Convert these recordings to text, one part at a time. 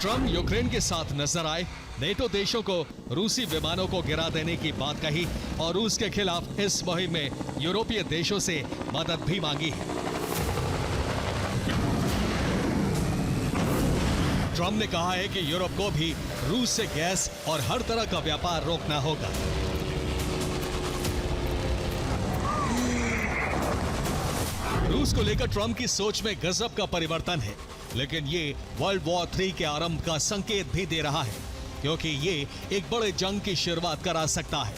Trump Ukraine के साथ नजर आए, नेटो देशों को रूसी विमानों को गिरा देने की बात कही और रूस के खिलाफ इस मुहिम में यूरोपीय देशों से मदद भी मांगी है। ट्रम्प ने कहा है कि यूरोप को भी रूस से गैस और हर तरह का व्यापार रोकना होगा। रूस को लेकर ट्रम्प की सोच में गजब का परिवर्तन है, लेकिन ये वर्ल्ड वॉर 3 के आरंभ का संकेत भी दे रहा है, क्योंकि ये एक बड़े जंग की शुरुआत करा सकता है।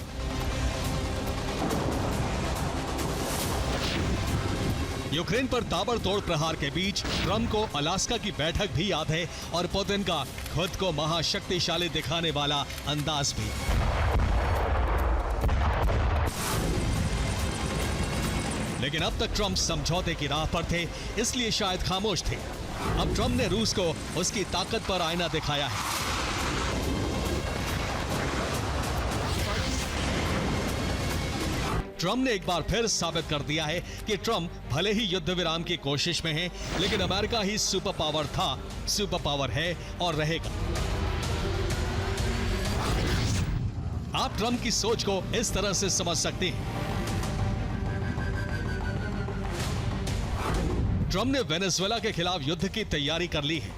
यूक्रेन पर ताबड़तोड़ प्रहार के बीच ट्रम्प को अलास्का की बैठक भी याद है और पुतिन का खुद को महाशक्तिशाली दिखाने वाला अंदाज भी। लेकिन अब तक ट्रम्प समझौते की राह पर थे, इसलिए शायद खामोश थे। अब ट्रम्प ने रूस को उसकी ताकत पर आईना दिखाया है। ट्रम्प ने एक बार फिर साबित कर दिया है कि ट्रम्प भले ही युद्ध विराम की कोशिश में है, लेकिन अमेरिका ही सुपर पावर था, सुपर पावर है और रहेगा। आप ट्रम्प की सोच को इस तरह से समझ सकते हैं। ट्रम्प ने वेनेजुएला के खिलाफ युद्ध की तैयारी कर ली है,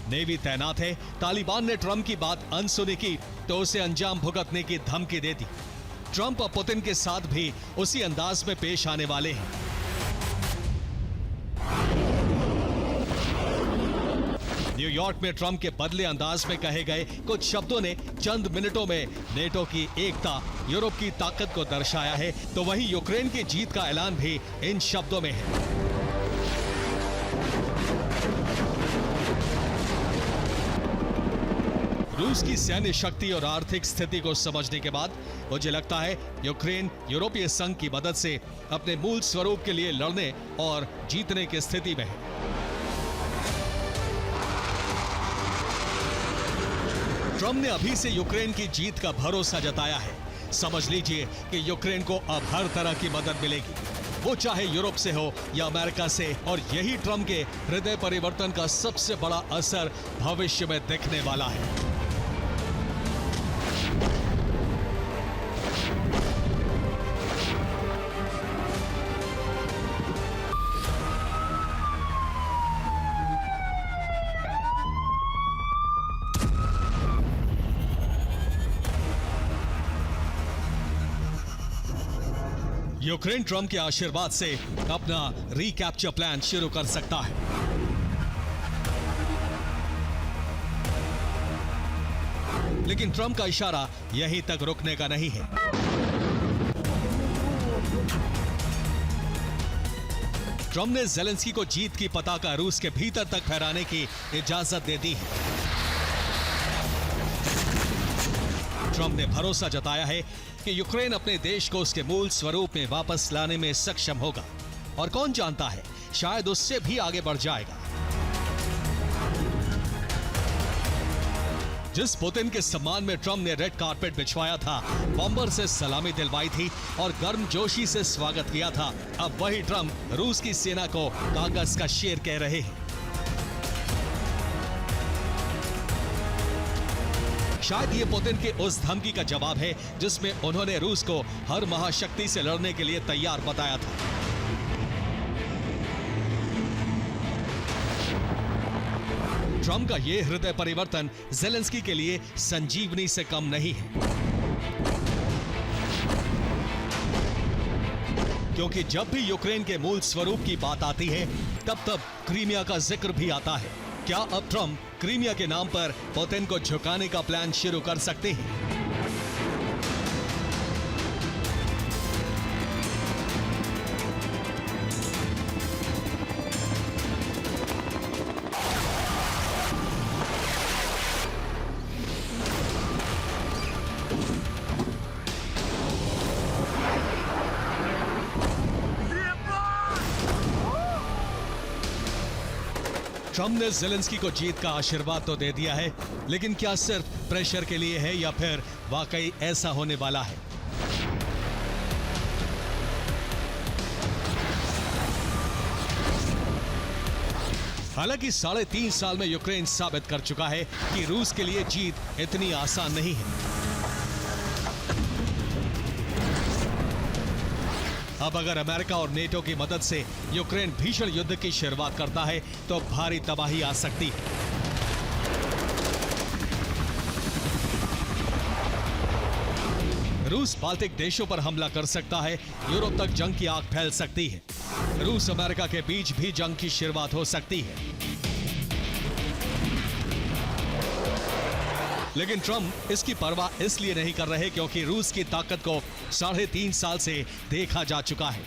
नेवी तैनात है। तालिबान ने ट्रम्प की बात अनसुनी की तो उसे अंजाम भुगतने की धमकी दे दी। ट्रम्प और पुतिन के साथ भी उसी अंदाज में पेश आने वाले हैं। न्यूयॉर्क में ट्रम्प के बदले अंदाज में कहे गए कुछ शब्दों ने चंद मिनटों में नेटो की एकता, यूरोप की ताकत को दर्शाया है, तो वहीं यूक्रेन की जीत का ऐलान भी इन शब्दों में है। रूस की सैन्य शक्ति और आर्थिक स्थिति को समझने के बाद मुझे लगता है यूक्रेन यूरोपीय संघ की मदद से अपने मूल स्वरूप के लिए लड़ने और जीतने की स्थिति में है। ट्रम्प ने अभी से यूक्रेन की जीत का भरोसा जताया है। समझ लीजिए कि यूक्रेन को अब हर तरह की मदद मिलेगी, वो चाहे यूरोप से हो या अमेरिका से, और यही ट्रम्प के हृदय परिवर्तन का सबसे बड़ा असर भविष्य में दिखने वाला है। यूक्रेन ट्रम्प के आशीर्वाद से अपना रिकैप्चर प्लान शुरू कर सकता है। लेकिन ट्रम्प का इशारा यहीं तक रुकने का नहीं है। ट्रम्प ने ज़ेलेंस्की को जीत की पताका रूस के भीतर तक फहराने की इजाजत दे दी है। ट्रम्प ने भरोसा जताया है कि यूक्रेन अपने देश को उसके मूल स्वरूप में वापस लाने में सक्षम होगा, और कौन जानता है, शायद उससे भी आगे बढ़ जाएगा। जिस पुतिन के सम्मान में ट्रम्प ने रेड कार्पेट बिछवाया था, बम्पर से सलामी दिलवाई थी और गर्मजोशी से स्वागत किया था, अब वही ट्रम्प रूस की सेना को कागज का शेर कह रहे हैं। शायद ये पुतिन के उस धमकी का जवाब है जिसमें उन्होंने रूस को हर महाशक्ति से लड़ने के लिए तैयार बताया था। ट्रम्प का ये हृदय परिवर्तन ज़ेलेंस्की के लिए संजीवनी से कम नहीं है, क्योंकि जब भी यूक्रेन के मूल स्वरूप की बात आती है, तब क्रीमिया का जिक्र भी आता है। क्या अब ट्रम्प क्रीमिया के नाम पर पुतिन को झुकाने का प्लान शुरू कर सकते हैं? ट्रम्प ने ज़ेलेंस्की को जीत का आशीर्वाद तो दे दिया है, लेकिन क्या सिर्फ प्रेशर के लिए है या फिर वाकई ऐसा होने वाला है? हालांकि 3.5 साल में यूक्रेन साबित कर चुका है कि रूस के लिए जीत इतनी आसान नहीं है। अब अगर अमेरिका और नेटो की मदद से यूक्रेन भीषण युद्ध की शुरुआत करता है तो भारी तबाही आ सकती है। रूस बाल्टिक देशों पर हमला कर सकता है, यूरोप तक जंग की आग फैल सकती है। रूस अमेरिका के बीच भी जंग की शुरुआत हो सकती है। लेकिन ट्रंप इसकी परवाह इसलिए नहीं कर रहे क्योंकि रूस की ताकत को 3.5 साल से देखा जा चुका है।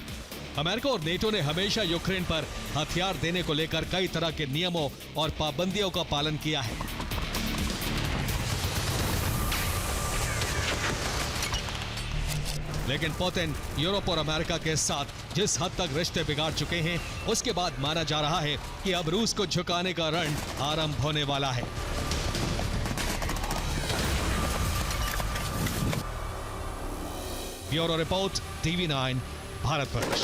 अमेरिका और नेटो ने हमेशा यूक्रेन पर हथियार देने को लेकर कई तरह के नियमों और पाबंदियों का पालन किया है। लेकिन पुतिन यूरोप और अमेरिका के साथ जिस हद तक रिश्ते बिगाड़ चुके हैं, उसके बाद माना जा रहा है कि अब रूस को झुकाने का रण आरंभ होने वाला है। Bureau report, TV9, Bharatvarsh.